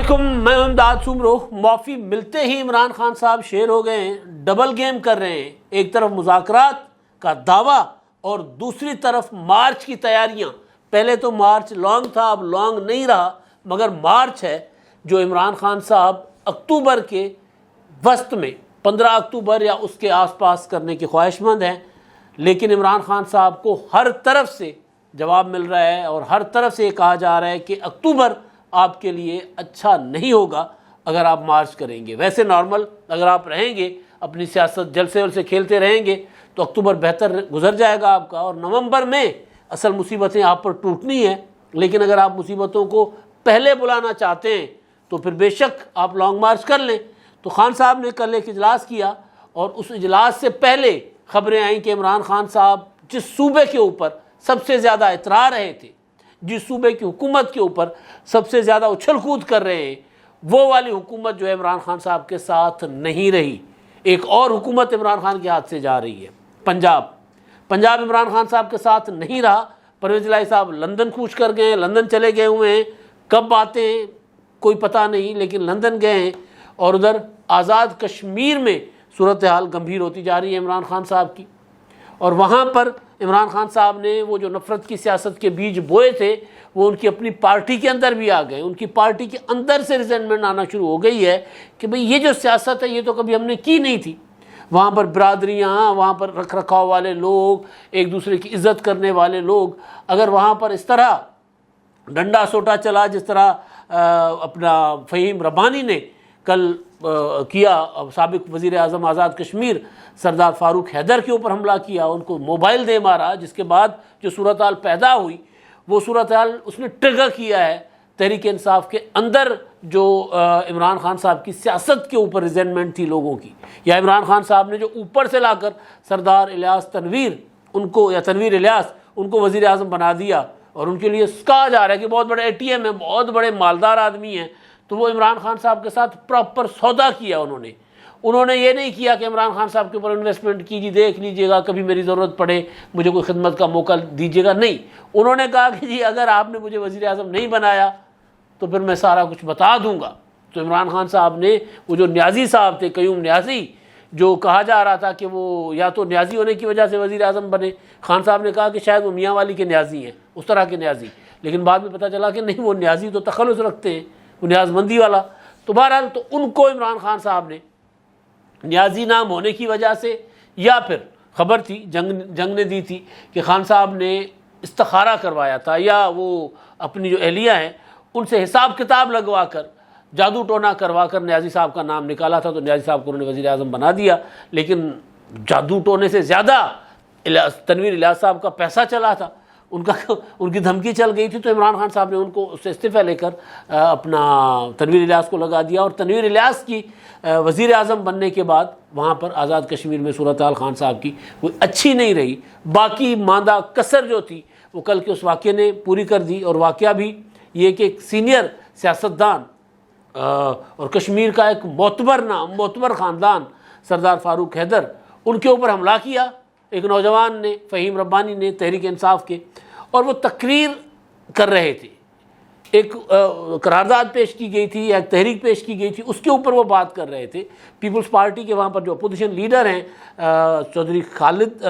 علیکم، میں امداد سمرو۔ معافی ملتے ہی عمران خان صاحب شیر ہو گئے ہیں، ڈبل گیم کر رہے ہیں۔ ایک طرف مذاکرات کا دعویٰ اور دوسری طرف مارچ کی تیاریاں۔ پہلے تو مارچ لانگ تھا، اب لانگ نہیں رہا، مگر مارچ ہے جو عمران خان صاحب اکتوبر کے وسط میں 15 اکتوبر یا اس کے آس پاس کرنے کے خواہش مند ہیں۔ لیکن عمران خان صاحب کو ہر طرف سے جواب مل رہا ہے اور ہر طرف سے یہ کہا جا رہا ہے کہ اکتوبر آپ کے لیے اچھا نہیں ہوگا اگر آپ مارچ کریں گے۔ ویسے نارمل اگر آپ رہیں گے، اپنی سیاست جلسے ولسے کھیلتے رہیں گے تو اکتوبر بہتر گزر جائے گا آپ کا، اور نومبر میں اصل مصیبتیں آپ پر ٹوٹنی ہیں۔ لیکن اگر آپ مصیبتوں کو پہلے بلانا چاہتے ہیں تو پھر بے شک آپ لانگ مارچ کر لیں۔ تو خان صاحب نے کل ایک اجلاس کیا اور اس اجلاس سے پہلے خبریں آئیں کہ عمران خان صاحب جس صوبے کے اوپر سب سے زیادہ اترا رہے تھے، جس صوبے کی حکومت کے اوپر سب سے زیادہ اچھل کود کر رہے ہیں، وہ والی حکومت جو ہے عمران خان صاحب کے ساتھ نہیں رہی۔ ایک اور حکومت عمران خان کے ہاتھ سے جا رہی ہے، پنجاب عمران خان صاحب کے ساتھ نہیں رہا۔ پرویز الہی صاحب لندن کوچ کر گئے ہیں، لندن چلے گئے ہوئے ہیں، کب آتے ہیں کوئی پتہ نہیں، لیکن لندن گئے ہیں۔ اور ادھر آزاد کشمیر میں صورتحال گمبھیر ہوتی جا رہی ہے عمران خان صاحب کی، اور وہاں پر عمران خان صاحب نے وہ جو نفرت کی سیاست کے بیج بوئے تھے وہ ان کی اپنی پارٹی کے اندر بھی آ گئے۔ ان کی پارٹی کے اندر سے ریزنٹمنٹ آنا شروع ہو گئی ہے کہ بھئی یہ جو سیاست ہے یہ تو کبھی ہم نے کی نہیں تھی۔ وہاں پر برادریاں، وہاں پر رکھ رکھاؤ والے لوگ، ایک دوسرے کی عزت کرنے والے لوگ، اگر وہاں پر اس طرح ڈنڈا سوٹا چلا جس طرح اپنا فہیم ربانی نے کل کیا، سابق وزیر اعظم آزاد کشمیر سردار فاروق حیدر کے اوپر حملہ کیا، ان کو موبائل دے مارا، جس کے بعد جو صورتحال پیدا ہوئی وہ صورتحال اس نے ٹرگر کیا ہے تحریک انصاف کے اندر جو عمران خان صاحب کی سیاست کے اوپر ریزنٹمنٹ تھی لوگوں کی، یا عمران خان صاحب نے جو اوپر سے لا کر سردار الیاس تنویر ان کو، یا تنویر الیاس ان کو وزیر اعظم بنا دیا، اور ان کے لیے کہا جا رہا ہے کہ بہت بڑے اے ٹی ایم ہیں، بہت بڑے مالدار آدمی ہیں۔ تو وہ عمران خان صاحب کے ساتھ پراپر سودا کیا انہوں نے یہ نہیں کیا کہ عمران خان صاحب کے اوپر انویسٹمنٹ کیجیے، دیکھ لیجئے گا، کبھی میری ضرورت پڑے مجھے کوئی خدمت کا موقع دیجیے گا، نہیں۔ انہوں نے کہا کہ جی اگر آپ نے مجھے وزیر اعظم نہیں بنایا تو پھر میں سارا کچھ بتا دوں گا۔ تو عمران خان صاحب نے وہ جو نیازی صاحب تھے، قیوم نیازی، جو کہا جا رہا تھا کہ وہ یا تو نیازی ہونے کی وجہ سے وزیر اعظم بنے، خان صاحب نے کہا کہ شاید وہ میاں والی کے نیازی ہیں، اس طرح کے نیازی، لیکن بعد میں پتہ چلا کہ نہیں، وہ نیازی تو تخلص رکھتے ہیں، وہ نیاز مندی والا۔ تو بہرحال تو ان کو عمران خان صاحب نے نیازی نام ہونے کی وجہ سے، یا پھر خبر تھی جنگ نے دی تھی کہ خان صاحب نے استخارہ کروایا تھا، یا وہ اپنی جو اہلیہ ہیں ان سے حساب کتاب لگوا کر، جادو ٹونا کروا کر نیازی صاحب کا نام نکالا تھا، تو نیازی صاحب کو انہوں نے وزیر اعظم بنا دیا۔ لیکن جادو ٹونے سے زیادہ تنویر الیاس صاحب کا پیسہ چلا تھا، ان کی دھمکی چل گئی تھی، تو عمران خان صاحب نے ان کو اس سے استعفیٰ لے کر اپنا تنویر الیاس کو لگا دیا، اور تنویر الیاس کی وزیر اعظم بننے کے بعد وہاں پر آزاد کشمیر میں صورتحال خان صاحب کی وہ اچھی نہیں رہی۔ باقی ماندہ کسر جو تھی وہ کل کے اس واقعے نے پوری کر دی، اور واقعہ بھی یہ کہ ایک سینئر سیاستدان اور کشمیر کا ایک معتبر خاندان سردار فاروق حیدر، ان کے اوپر حملہ کیا ایک نوجوان نے، فہیم ربانی نے، تحریک انصاف کے، اور وہ تقریر کر رہے تھے، ایک قرارداد پیش کی گئی تھی، ایک تحریک پیش کی گئی تھی، اس کے اوپر وہ بات کر رہے تھے۔ پیپلز پارٹی کے وہاں پر جو اپوزیشن لیڈر ہیں چودھری خالد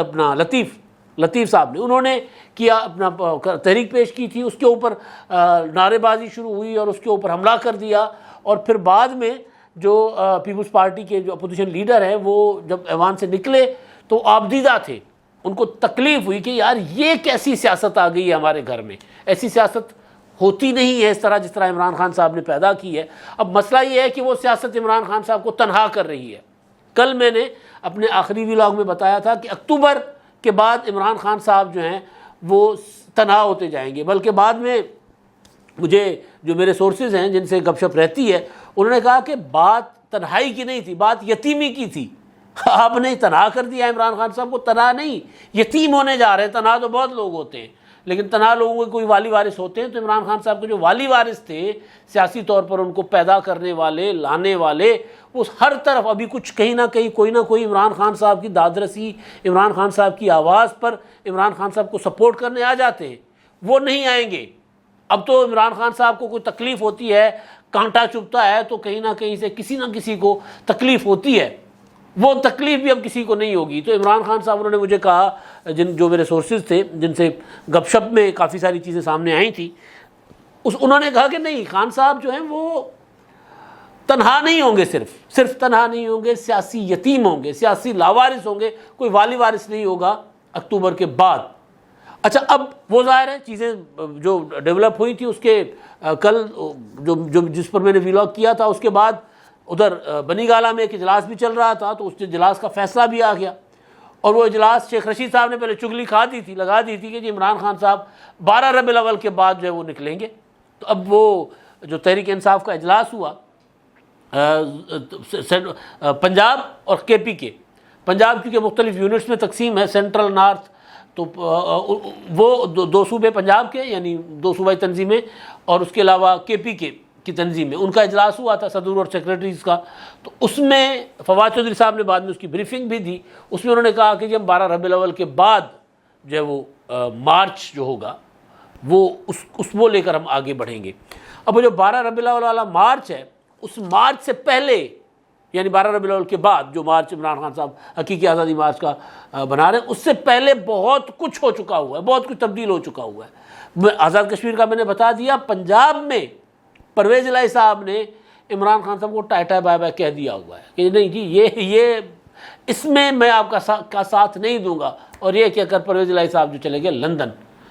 لطیف صاحب نے، انہوں نے کیا اپنا تحریک پیش کی تھی، اس کے اوپر نعرے بازی شروع ہوئی اور اس کے اوپر حملہ کر دیا، اور پھر بعد میں جو پیپلز پارٹی کے جو اپوزیشن لیڈر ہیں وہ جب ایوان سے نکلے تو آبدیدہ تھے، ان کو تکلیف ہوئی کہ یار یہ کیسی سیاست آ گئی ہے ہمارے گھر میں، ایسی سیاست ہوتی نہیں ہے اس طرح جس طرح عمران خان صاحب نے پیدا کی ہے۔ اب مسئلہ یہ ہے کہ وہ سیاست عمران خان صاحب کو تنہا کر رہی ہے۔ کل میں نے اپنے آخری ولاگ میں بتایا تھا کہ اکتوبر کے بعد عمران خان صاحب جو ہیں وہ تنہا ہوتے جائیں گے، بلکہ بعد میں مجھے جو میرے سورسز ہیں جن سے گپ شپ رہتی ہے، انہوں نے کہا کہ بات تنہائی کی نہیں تھی، بات یتیمی کی تھی۔ آپ نے تنہا کر دیا عمران خان صاحب کو، تنہا نہیں، یتیم ہونے جا رہے ہیں۔ تنہا تو بہت لوگ ہوتے ہیں، لیکن تنہا لوگوں کے کوئی والی وارث ہوتے ہیں، تو عمران خان صاحب کے جو والی وارث تھے سیاسی طور پر ان کو پیدا کرنے والے، لانے والے، اس ہر طرف ابھی کچھ کہیں نہ کہیں کوئی نہ کوئی عمران خان صاحب کی داد رسی، عمران خان صاحب کی آواز پر عمران خان صاحب کو سپورٹ کرنے آ جاتے ہیں، وہ نہیں آئیں گے۔ اب تو عمران خان صاحب کو کوئی تکلیف ہوتی ہے، کانٹا چبھتا ہے تو کہیں نہ کہیں سے کسی نہ کسی کو تکلیف ہوتی ہے، وہ تکلیف بھی اب کسی کو نہیں ہوگی۔ تو عمران خان صاحب انہوں نے مجھے کہا، جو میرے سورسز تھے جن سے گپ شپ میں کافی ساری چیزیں سامنے آئی تھیں، انہوں نے کہا کہ نہیں، خان صاحب جو ہیں وہ تنہا نہیں ہوں گے، صرف تنہا نہیں ہوں گے، سیاسی یتیم ہوں گے، سیاسی لاوارث ہوں گے، کوئی والی وارث نہیں ہوگا اکتوبر کے بعد۔ اچھا، اب وہ ظاہر ہے چیزیں جو ڈیولپ ہوئی تھی اس کے کل جو جس پر میں نے ویلاگ کیا تھا، اس کے بعد ادھر بنی گالہ میں ایک اجلاس بھی چل رہا تھا، تو اس اجلاس کا فیصلہ بھی آ گیا، اور وہ اجلاس شیخ رشید صاحب نے پہلے چگلی لگا دی تھی کہ جی عمران خان صاحب 12 ربیع الاول کے بعد جو ہے وہ نکلیں گے۔ تو اب وہ جو تحریک انصاف کا اجلاس ہوا پنجاب اور کے پی کے، پنجاب کیونکہ مختلف یونٹس میں تقسیم ہے، سینٹرل نارتھ، تو وہ دو صوبے پنجاب کے، یعنی 2 صوبائی تنظیمیں، اور اس کے علاوہ کے پی کے کی تنظیم میں ان کا اجلاس ہوا تھا صدور اور سیکریٹریز کا۔ تو اس میں فواد چودھری صاحب نے بعد میں اس کی بریفنگ بھی دی، اس میں انہوں نے کہا کہ جی ہم 12 ربیع الاول کے بعد جو ہے وہ مارچ جو ہوگا وہ لے کر ہم آگے بڑھیں گے۔ اب وہ جو 12 ربیع الاول والا مارچ ہے، اس مارچ سے پہلے، یعنی 12 ربیع الاول کے بعد جو مارچ عمران خان صاحب حقیقی آزادی مارچ کا بنا رہے ہیں، اس سے پہلے بہت کچھ ہو چکا ہوا ہے، بہت کچھ تبدیل ہو چکا ہوا ہے۔ آزاد کشمیر کا میں نے بتا دیا، پنجاب میں پرویز الہی صاحب نے عمران خان صاحب کو ٹائٹا بائے بائے کہہ دیا ہوا ہے کہ نہیں جی یہ اس میں میں آپ کا ساتھ نہیں دوں گا، اور یہ کہہ کر پرویز الہی صاحب جو چلے گئے لندن،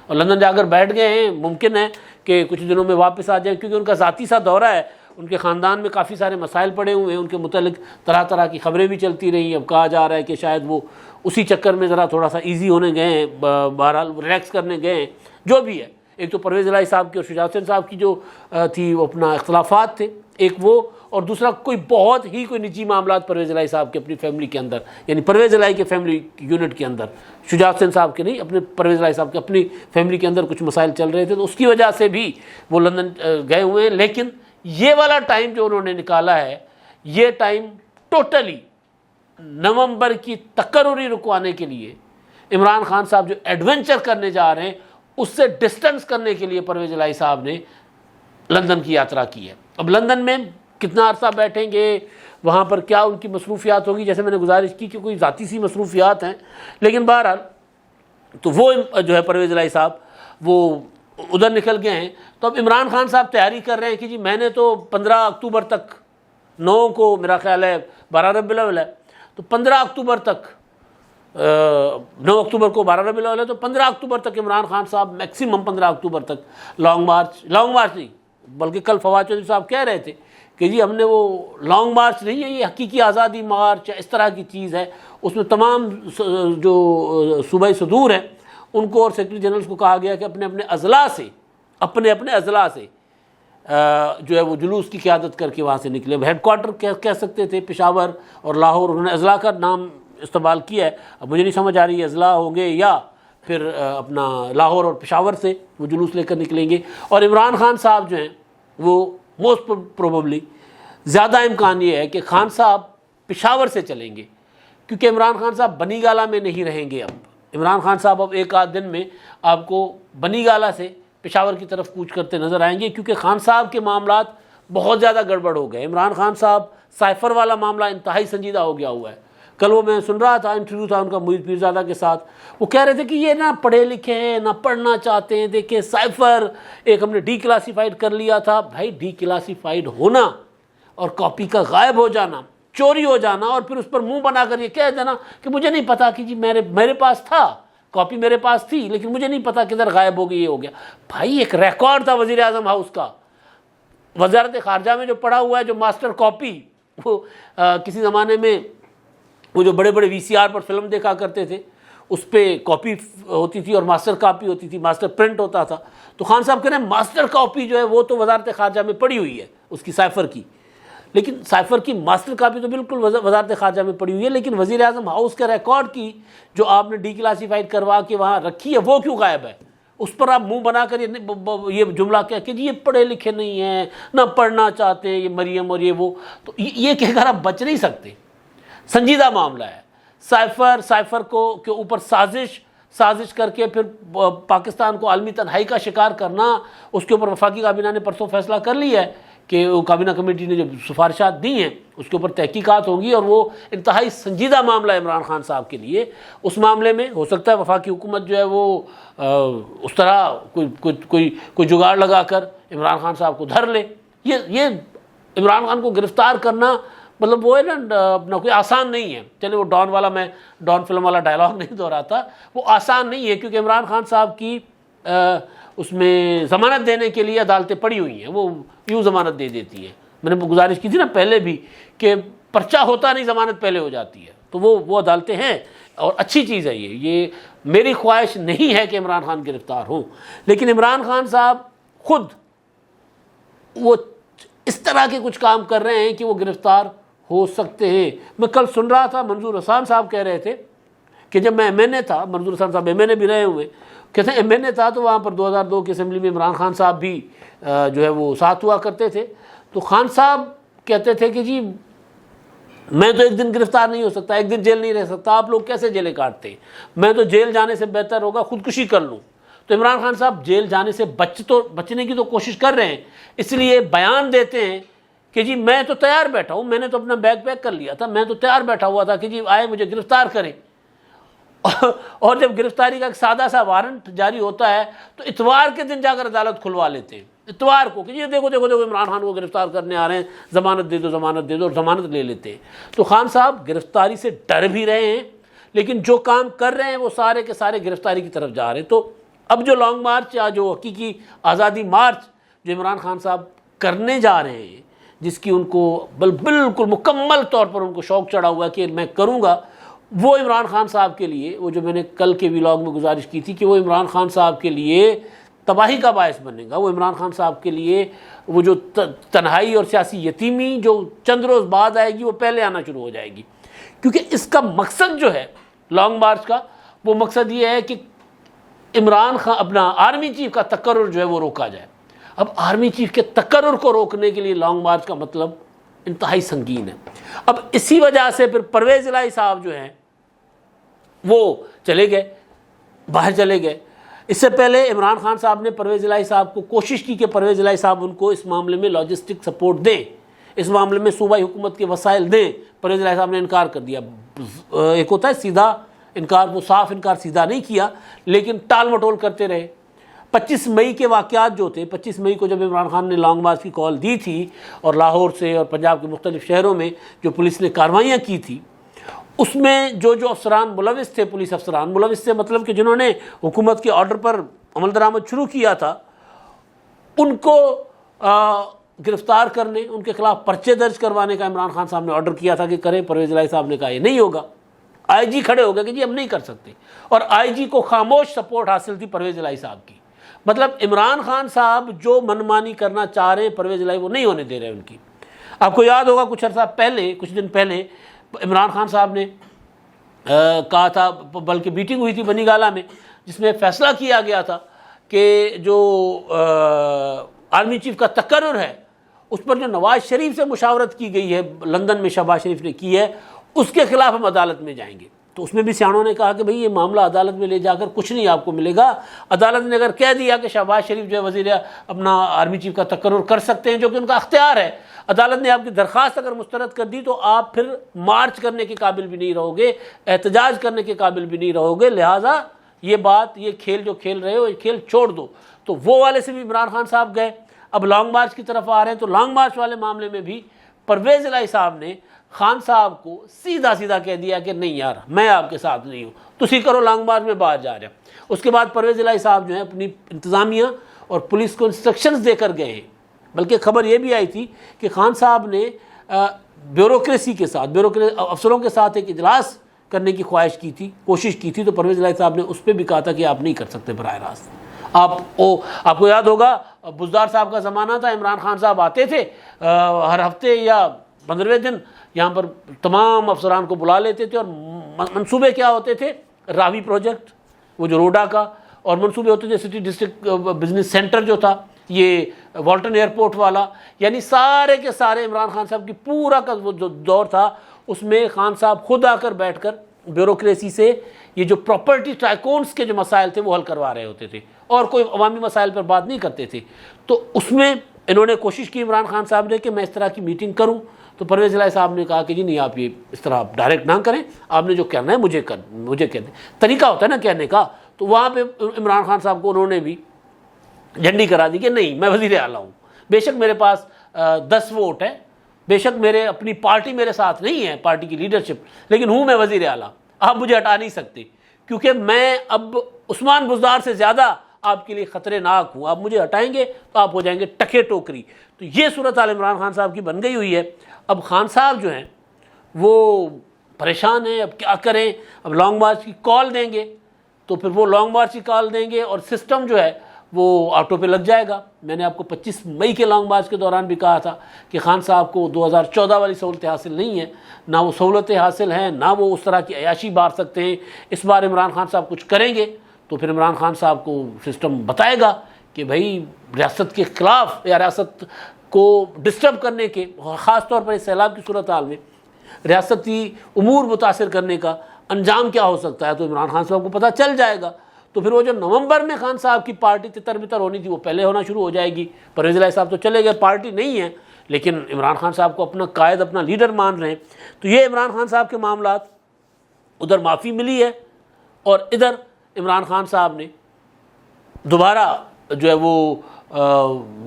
اور لندن جا کر بیٹھ گئے ہیں، ممکن ہے کہ کچھ دنوں میں واپس آ جائیں، کیونکہ ان کا ذاتی سا دورہ ہے، ان کے خاندان میں کافی سارے مسائل پڑے ہوئے ہیں، ان کے متعلق طرح طرح کی خبریں بھی چلتی رہی۔ اب کہا جا رہا ہے کہ شاید وہ اسی چکر میں ذرا تھوڑا سا ایزی ہونے گئے ہیں، بہرحال ریلیکس کرنے گئے ہیں، جو بھی ہے۔ ایک تو پرویز الہی صاحب کی اور شجاعت حسین صاحب کی جو تھی وہ اپنا اختلافات تھے، ایک وہ، اور دوسرا کوئی بہت ہی کوئی نجی معاملات پرویز الہی صاحب کے اپنی فیملی کے اندر، یعنی پرویز الہی کے فیملی یونٹ کے اندر، شجاعت حسین صاحب کے نہیں، اپنے پرویز الہی صاحب کے اپنی فیملی کے اندر کچھ مسائل چل رہے تھے، تو اس کی وجہ سے بھی وہ لندن گئے ہوئے ہیں۔ لیکن یہ والا ٹائم جو انہوں نے نکالا ہے، یہ ٹائم ٹوٹلی نومبر کی تقرری رکوانے کے لیے عمران خان صاحب جو ایڈونچر کرنے جا رہے ہیں اس سے ڈسٹنس کرنے کے لیے پرویز الہی صاحب نے لندن کی یاترا کی ہے۔ اب لندن میں کتنا عرصہ بیٹھیں گے، وہاں پر کیا ان کی مصروفیات ہوگی، جیسے میں نے گزارش کی کہ کوئی ذاتی سی مصروفیات ہیں، لیکن بہرحال تو وہ جو ہے پرویز الہی صاحب وہ ادھر نکل گئے ہیں۔ تو اب عمران خان صاحب تیاری کر رہے ہیں کہ جی میں نے تو 15 اکتوبر تک، 9 کو میرا خیال ہے 12 ربیع الاول ہے، تو 15 اکتوبر تک، 9 اکتوبر کو 12 ربیع الاول ہے، تو 15 اکتوبر تک عمران خان صاحب میکسیمم 15 اکتوبر تک لانگ مارچ نہیں، بلکہ کل فواد چودھری صاحب کہہ رہے تھے کہ جی ہم نے وہ لانگ مارچ نہیں ہے، یہ حقیقی آزادی مارچ اس طرح کی چیز ہے، اس میں تمام جو صوبائی صدور ہیں ان کو اور سیکرٹری جنرلز کو کہا گیا کہ اپنے اضلاع سے جو ہے وہ جلوس کی قیادت کر کے وہاں سے نکلے۔ ہیڈ کوارٹر کہہ سکتے تھے پشاور اور لاہور، انہوں نے اضلاع کا نام استعمال کیا ہے، اب مجھے نہیں سمجھ آ رہی ہے اضلاع ہوں گے یا پھر اپنا لاہور اور پشاور سے وہ جلوس لے کر نکلیں گے۔ اور عمران خان صاحب جو ہیں وہ موسٹ پروبیبلی زیادہ امکان یہ ہے کہ خان صاحب پشاور سے چلیں گے، کیونکہ عمران خان صاحب بنی گالہ میں نہیں رہیں گے۔ اب عمران خان صاحب اب ایک آدھ دن میں آپ کو بنی گالہ سے پشاور کی طرف کوچ کرتے نظر آئیں گے، کیونکہ خان صاحب کے معاملات بہت زیادہ گڑبڑ ہو گئے۔ عمران خان صاحب سائفر والا معاملہ انتہائی سنجیدہ ہو گیا ہوا ہے۔ کل وہ میں سن رہا تھا، انٹرویو تھا ان کا معید پیرزادہ کے ساتھ، وہ کہہ رہے تھے کہ یہ نہ پڑھے لکھے ہیں نہ پڑھنا چاہتے ہیں، دیکھیں سائفر ایک ہم نے ڈی کلاسیفائڈ کر لیا تھا۔ بھائی ڈی کلاسیفائڈ ہونا اور کاپی کا غائب ہو جانا، چوری ہو جانا، اور پھر اس پر منہ بنا کر یہ کہہ دینا کہ مجھے نہیں پتا کہ جی میرے پاس تھا، کاپی میرے پاس تھی لیکن مجھے نہیں پتا کدھر غائب ہو گئی، یہ ہو گیا۔ بھائی ایک ریکارڈ تھا وزیر اعظم ہاؤس کا، وزارت خارجہ میں جو پڑا ہوا ہے، جو ماسٹر کاپی، وہ کسی زمانے میں وہ جو بڑے بڑے وی سی آر پر فلم دیکھا کرتے تھے اس پہ کاپی ہوتی تھی اور ماسٹر کاپی ہوتی تھی، ماسٹر پرنٹ ہوتا تھا۔ تو خان صاحب کہہ رہے ہیں ماسٹر کاپی جو ہے وہ تو وزارت خارجہ میں پڑی ہوئی ہے اس کی سائفر کی، لیکن سائفر کی ماسٹر کاپی تو بالکل وزارت خارجہ میں پڑی ہوئی ہے، لیکن وزیر اعظم ہاؤس کے ریکارڈ کی جو آپ نے ڈی کلاسیفائڈ کروا کے وہاں رکھی ہے وہ کیوں غائب ہے؟ اس پر آپ منہ بنا کر یہ جملہ کہہ کہ جی یہ پڑھے لکھے نہیں ہیں، نہ پڑھنا چاہتے ہیں، یہ مریم اور یہ وہ، تو یہ کہہ کر آپ بچ نہیں سکتے۔ سنجیدہ معاملہ ہے۔ سائفر کو کے اوپر سازش کر کے پھر پاکستان کو عالمی تنہائی کا شکار کرنا، اس کے اوپر وفاقی کابینہ نے پرسوں فیصلہ کر لیا ہے کہ وہ کابینہ کمیٹی نے جو سفارشات دی ہیں اس کے اوپر تحقیقات ہوں گی، اور وہ انتہائی سنجیدہ معاملہ ہے عمران خان صاحب کے لیے۔ اس معاملے میں ہو سکتا ہے وفاقی حکومت جو ہے وہ اس طرح کوئی جگاڑ لگا کر عمران خان صاحب کو دھر لے۔ یہ عمران خان کو گرفتار کرنا مطلب وہ ہے نا اپنا کوئی آسان نہیں ہے۔ چلے وہ ڈان والا، میں ڈان فلم والا ڈائلاگ نہیں دہراتا، وہ آسان نہیں ہے، کیونکہ عمران خان صاحب کی اس میں ضمانت دینے کے لیے عدالتیں پڑی ہوئی ہیں، وہ یوں ضمانت دے دیتی ہیں۔ میں نے گزارش کی تھی نا پہلے بھی کہ پرچہ ہوتا نہیں، ضمانت پہلے ہو جاتی ہے، تو وہ عدالتیں ہیں، اور اچھی چیز ہے یہ میری خواہش نہیں ہے کہ عمران خان گرفتار ہوں، لیکن عمران خان صاحب خود وہ اس طرح کے کچھ کام کر رہے ہیں کہ وہ گرفتار ہو سکتے ہیں۔ میں کل سن رہا تھا منظور حسان صاحب کہہ رہے تھے کہ جب میں MNA تھا، منظور حسان صاحب MNA بھی رہے ہوئے، کہتے ہیں MNA تھا تو وہاں پر 2002 کی اسمبلی میں عمران خان صاحب بھی جو ہے وہ ساتھ ہوا کرتے تھے، تو خان صاحب کہتے تھے کہ جی میں تو ایک دن گرفتار نہیں ہو سکتا، ایک دن جیل نہیں رہ سکتا، آپ لوگ کیسے جیلیں کاٹتے ہیں، میں تو جیل جانے سے بہتر ہوگا خودکشی کر لوں۔ تو عمران خان صاحب جیل جانے سے بچنے کی تو کوشش کر رہے ہیں، اس لیے بیان دیتے ہیں کہ جی میں تو تیار بیٹھا ہوں، میں نے تو اپنا بیگ پیک کر لیا تھا، میں تو تیار بیٹھا ہوا تھا کہ جی آئے مجھے گرفتار کریں۔ اور جب گرفتاری کا ایک سادہ سا وارنٹ جاری ہوتا ہے تو اتوار کے دن جا کر عدالت کھلوا لیتے ہیں، اتوار کو کہ یہ دیکھو عمران خان کو گرفتار کرنے آ رہے ہیں، ضمانت دے دو اور ضمانت لے لیتے ہیں۔ تو خان صاحب گرفتاری سے ڈر بھی رہے ہیں، لیکن جو کام کر رہے ہیں وہ سارے کے سارے گرفتاری کی طرف جا رہے ہیں۔ تو اب جو لانگ مارچ یا جو حقیقی آزادی مارچ جو عمران خان صاحب کرنے جا رہے ہیں، جس کی ان کو بالکل مکمل طور پر ان کو شوق چڑھا ہوا ہے کہ میں کروں گا، وہ عمران خان صاحب کے لیے، وہ جو میں نے کل کے ویلاگ میں گزارش کی تھی کہ وہ عمران خان صاحب کے لیے تباہی کا باعث بنے گا، وہ عمران خان صاحب کے لیے وہ جو تنہائی اور سیاسی یتیمی جو چند روز بعد آئے گی وہ پہلے آنا شروع ہو جائے گی، کیونکہ اس کا مقصد جو ہے لانگ مارچ کا، وہ مقصد یہ ہے کہ عمران خان اپنا آرمی چیف کا تقرر جو ہے وہ روکا جائے۔ اب آرمی چیف کے تقرر کو روکنے کے لیے لانگ مارچ کا مطلب انتہائی سنگین ہے۔ اب اسی وجہ سے پھر پرویز الہی صاحب جو ہیں وہ چلے گئے، باہر چلے گئے۔ اس سے پہلے عمران خان صاحب نے پرویز الہی صاحب کو کوشش کی کہ پرویز الہی صاحب ان کو اس معاملے میں لاجسٹک سپورٹ دیں، اس معاملے میں صوبائی حکومت کے وسائل دیں۔ پرویز الہی صاحب نے انکار کر دیا۔ ایک ہوتا ہے سیدھا انکار، وہ صاف انکار سیدھا نہیں کیا، لیکن ٹال مٹول کرتے رہے۔ 25 مئی کے واقعات جو تھے، 25 مئی کو جب عمران خان نے لانگ مارچ کی کال دی تھی اور لاہور سے اور پنجاب کے مختلف شہروں میں جو پولیس نے کارروائیاں کی تھی، اس میں جو افسران ملوث تھے، پولیس افسران ملوث سے مطلب کہ جنہوں نے حکومت کے آرڈر پر عمل درآمد شروع کیا تھا، ان کو گرفتار کرنے، ان کے خلاف پرچے درج کروانے کا عمران خان صاحب نے آرڈر کیا تھا کہ کریں۔ پرویز الہی صاحب نے کہا یہ نہیں ہوگا۔ IG کھڑے ہو گئے کہ جی ہم نہیں کر سکتے، اور IG کو خاموش سپورٹ حاصل تھی پرویز الہی صاحب کی۔ مطلب عمران خان صاحب جو منمانی کرنا چاہ رہے ہیں پرویز الہی وہ نہیں ہونے دے رہے ان کی۔ آپ کو یاد ہوگا کچھ عرصہ پہلے، کچھ دن پہلے عمران خان صاحب نے کہا تھا، بلکہ میٹنگ ہوئی تھی بنی گالہ میں، جس میں فیصلہ کیا گیا تھا کہ جو آرمی چیف کا تقرر ہے اس پر جو نواز شریف سے مشاورت کی گئی ہے، لندن میں شہباز شریف نے کی ہے، اس کے خلاف ہم عدالت میں جائیں گے۔ تو اس میں بھی سیاحوں نے کہا کہ بھئی یہ معاملہ عدالت میں لے جا کر کچھ نہیں آپ کو ملے گا۔ عدالت نے اگر کہہ دیا کہ شہباز شریف جو ہے وزیر اپنا آرمی چیف کا تقرر کر سکتے ہیں، جو کہ ان کا اختیار ہے، عدالت نے آپ کی درخواست اگر مسترد کر دی تو آپ پھر مارچ کرنے کے قابل بھی نہیں رہو گے، احتجاج کرنے کے قابل بھی نہیں رہو گے، لہٰذا یہ بات، یہ کھیل جو کھیل رہے ہو، یہ کھیل چھوڑ دو۔ تو وہ والے سے بھی عمران خان صاحب گئے۔ اب لانگ مارچ کی طرف آ رہے ہیں، تو لانگ مارچ والے معاملے میں بھی پرویز الہی صاحب نے خان صاحب کو سیدھا کہہ دیا کہ نہیں یار میں آپ کے ساتھ نہیں ہوں، تسی کرو لانگ مارچ میں باہر جا رہے ہیں۔ اس کے بعد پرویز الہی صاحب جو ہیں اپنی انتظامیہ اور پولیس کو انسٹرکشنز دے کر گئے ہیں، بلکہ خبر یہ بھی آئی تھی کہ خان صاحب نے بیوروکریسی کے ساتھ، افسروں کے ساتھ ایک اجلاس کرنے کی خواہش کی تھی، کوشش کی تھی، تو پرویز الہی صاحب نے اس پہ بھی کہا تھا کہ آپ نہیں کر سکتے براہ راست۔ آپ کو یاد ہوگا بزدار صاحب کا زمانہ تھا، عمران خان صاحب آتے تھے ہر ہفتے یا 15ویں دن یہاں پر تمام افسران کو بلا لیتے تھے، اور منصوبے کیا ہوتے تھے؟ راوی پروجیکٹ، وہ جو روڈا کا، اور منصوبے ہوتے تھے سٹی ڈسٹرکٹ بزنس سینٹر جو تھا، یہ والٹن ایئرپورٹ والا، یعنی سارے کے سارے عمران خان صاحب کی پورا کا وہ جو دور تھا اس میں خان صاحب خود آ کر بیٹھ کر بیوروکریسی سے یہ جو پراپرٹی ٹائکونس کے جو مسائل تھے وہ حل کروا رہے ہوتے تھے، اور کوئی عوامی مسائل پر بات نہیں کرتے تھے۔ تو اس میں انہوں نے کوشش کی عمران خان صاحب نے کہ میں اس طرح کی میٹنگ کروں، تو پرویز الہی صاحب نے کہا کہ جی نہیں، آپ یہ اس طرح ڈائریکٹ نہ کریں، آپ نے جو کہنا ہے مجھے کہہ دیں، طریقہ ہوتا ہے نا کہنے کا۔ تو وہاں پہ عمران خان صاحب کو انہوں نے بھی جھنڈی کرا دی کہ نہیں، میں وزیر اعلیٰ ہوں، بے شک میرے پاس 10 ووٹ ہے، بے شک میرے اپنی پارٹی میرے ساتھ نہیں ہے، پارٹی کی لیڈرشپ، لیکن ہوں میں وزیر اعلیٰ، آپ مجھے ہٹا نہیں سکتے، کیونکہ میں اب عثمان بزدار سے زیادہ آپ کے لیے خطرے ناک ہوں، آپ مجھے ہٹائیں گے تو آپ ہو جائیں گے ٹکے ٹوکری۔ تو یہ صورتحال عمران خان صاحب کی بن گئی ہوئی ہے۔ اب خان صاحب جو ہیں وہ پریشان ہیں، اب کیا کریں، اب لانگ مارچ کی کال دیں گے تو پھر وہ لانگ مارچ کی کال دیں گے اور سسٹم جو ہے وہ آٹو پہ لگ جائے گا۔ میں نے آپ کو 25 مئی کے لانگ مارچ کے دوران بھی کہا تھا کہ خان صاحب کو 2014 والی سہولتیں حاصل نہیں ہیں، نہ وہ سہولتیں حاصل ہیں، نہ وہ اس طرح کی عیاشی بار سکتے ہیں۔ اس بار عمران خان صاحب کچھ کریں گے تو پھر عمران خان صاحب کو سسٹم بتائے گا کہ بھائی ریاست کے خلاف یا ریاست کو ڈسٹرب کرنے کے، خاص طور پر اس سیلاب کی صورتحال میں ریاستی امور متاثر کرنے کا انجام کیا ہو سکتا ہے، تو عمران خان صاحب کو پتہ چل جائے گا۔ تو پھر وہ جو نومبر میں خان صاحب کی پارٹی تتر بتر ہونی تھی وہ پہلے ہونا شروع ہو جائے گی۔ پرویز الہی صاحب تو چلے گئے، پارٹی نہیں ہے، لیکن عمران خان صاحب کو اپنا قائد، اپنا لیڈر مان رہے ہیں۔ تو یہ عمران خان صاحب کے معاملات، ادھر معافی ملی ہے اور ادھر عمران خان صاحب نے دوبارہ جو ہے وہ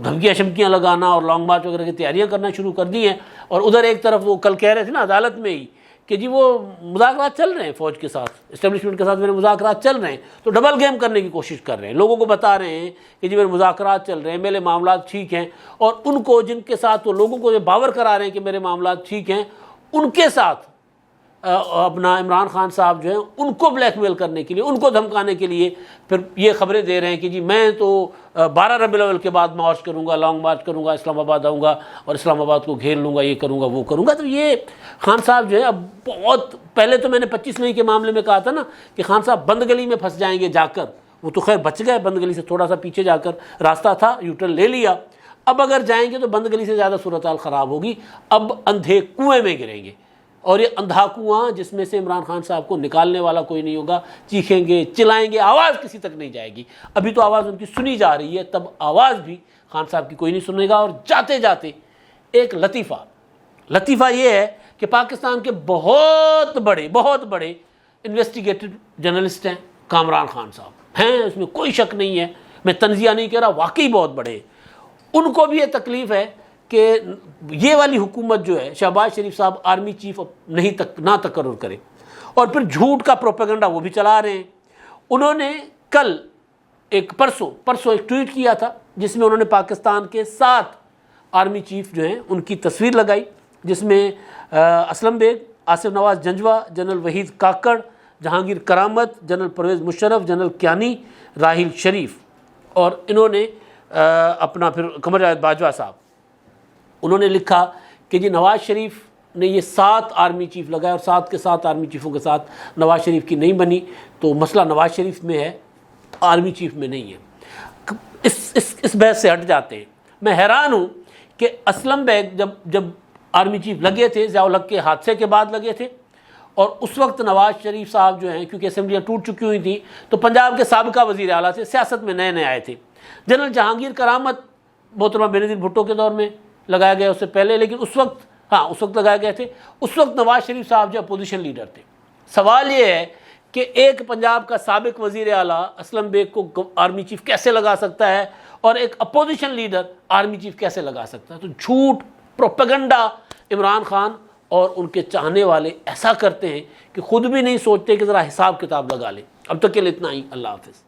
دھمکیاں شمکیاں لگانا اور لانگ مارچ وغیرہ کی تیاریاں کرنا شروع کر دی ہیں۔ اور ادھر ایک طرف وہ کل کہہ رہے تھے نا عدالت میں ہی کہ جی وہ مذاکرات چل رہے ہیں فوج کے ساتھ، اسٹیبلشمنٹ کے ساتھ میرے مذاکرات چل رہے ہیں، تو ڈبل گیم کرنے کی کوشش کر رہے ہیں، لوگوں کو بتا رہے ہیں کہ جی میرے مذاکرات چل رہے ہیں، میرے معاملات ٹھیک ہیں، اور ان کو جن کے ساتھ وہ لوگوں کو باور کرا رہے ہیں کہ میرے معاملات ٹھیک ہیں، ان کے ساتھ اپنا عمران خان صاحب جو ہیں ان کو بلیک میل کرنے کے لیے، ان کو دھمکانے کے لیے پھر یہ خبریں دے رہے ہیں کہ جی میں تو 12 ربیع الاول کے بعد مارچ کروں گا، لانگ مارچ کروں گا، اسلام آباد آؤں گا اور اسلام آباد کو گھیر لوں گا، یہ کروں گا وہ کروں گا۔ تو یہ خان صاحب جو ہے اب بہت پہلے تو میں نے 25 مئی کے معاملے میں کہا تھا نا کہ خان صاحب بند گلی میں پھنس جائیں گے جا کر، وہ تو خیر بچ گئے، بند گلی سے تھوڑا سا پیچھے جا کر راستہ تھا، یو ٹرن لے لیا۔ اب اگر جائیں گے تو بند گلی سے زیادہ صورتحال خراب ہوگی، اب اندھے کنویں میں گریں گے، اور یہ اندھا کنواں جس میں سے عمران خان صاحب کو نکالنے والا کوئی نہیں ہوگا، چیخیں گے چلائیں گے، آواز کسی تک نہیں جائے گی۔ ابھی تو آواز ان کی سنی جا رہی ہے، تب آواز بھی خان صاحب کی کوئی نہیں سنے گا۔ اور جاتے جاتے ایک لطیفہ یہ ہے کہ پاکستان کے بہت بڑے انویسٹیگیٹو جرنلسٹ ہیں کامران خان صاحب ہیں، اس میں کوئی شک نہیں ہے، میں تنزیہ نہیں کہہ رہا، واقعی بہت بڑے ہیں۔ ان کو بھی یہ تکلیف ہے کہ یہ والی حکومت جو ہے شہباز شریف صاحب آرمی چیف نہ تقرر کرے، اور پھر جھوٹ کا پروپیگنڈا وہ بھی چلا رہے ہیں۔ انہوں نے کل پرسوں ایک ٹویٹ کیا تھا جس میں انہوں نے پاکستان کے 7 آرمی چیف جو ہیں ان کی تصویر لگائی، جس میں اسلم بیگ، آصف نواز جنجوہ، جنرل وحید کاکڑ، جہانگیر کرامت، جنرل پرویز مشرف، جنرل کیانی، راحیل شریف، اور انہوں نے اپنا پھر قمر جاوید باجوہ صاحب، انہوں نے لکھا کہ جی نواز شریف نے یہ 7 آرمی چیف لگائے اور 7 کے 7 آرمی چیفوں کے ساتھ نواز شریف کی نہیں بنی، تو مسئلہ نواز شریف میں ہے، آرمی چیف میں نہیں ہے۔ اس بحث سے ہٹ جاتے ہیں۔ میں حیران ہوں کہ اسلم بیگ جب آرمی چیف لگے تھے، ضیاء الحق کے حادثے کے بعد لگے تھے، اور اس وقت نواز شریف صاحب جو ہیں کیونکہ اسمبلیاں ٹوٹ چکی ہوئی تھیں تو پنجاب کے سابقہ وزیر اعلیٰ تھے، سیاست میں نئے آئے تھے۔ جنرل جہانگیر کرامت محترمہ بینظیر بھٹو کے دور میں لگایا گیا، اس سے پہلے، لیکن اس وقت لگائے گئے تھے۔ اس وقت نواز شریف صاحب جو اپوزیشن لیڈر تھے۔ سوال یہ ہے کہ ایک پنجاب کا سابق وزیر اعلیٰ اسلم بیگ کو آرمی چیف کیسے لگا سکتا ہے اور ایک اپوزیشن لیڈر آرمی چیف کیسے لگا سکتا ہے؟ تو جھوٹ، پروپیگنڈا عمران خان اور ان کے چاہنے والے ایسا کرتے ہیں کہ خود بھی نہیں سوچتے کہ ذرا حساب کتاب لگا لیں۔ اب تک کے لیے اتنا ہی، اللہ حافظ۔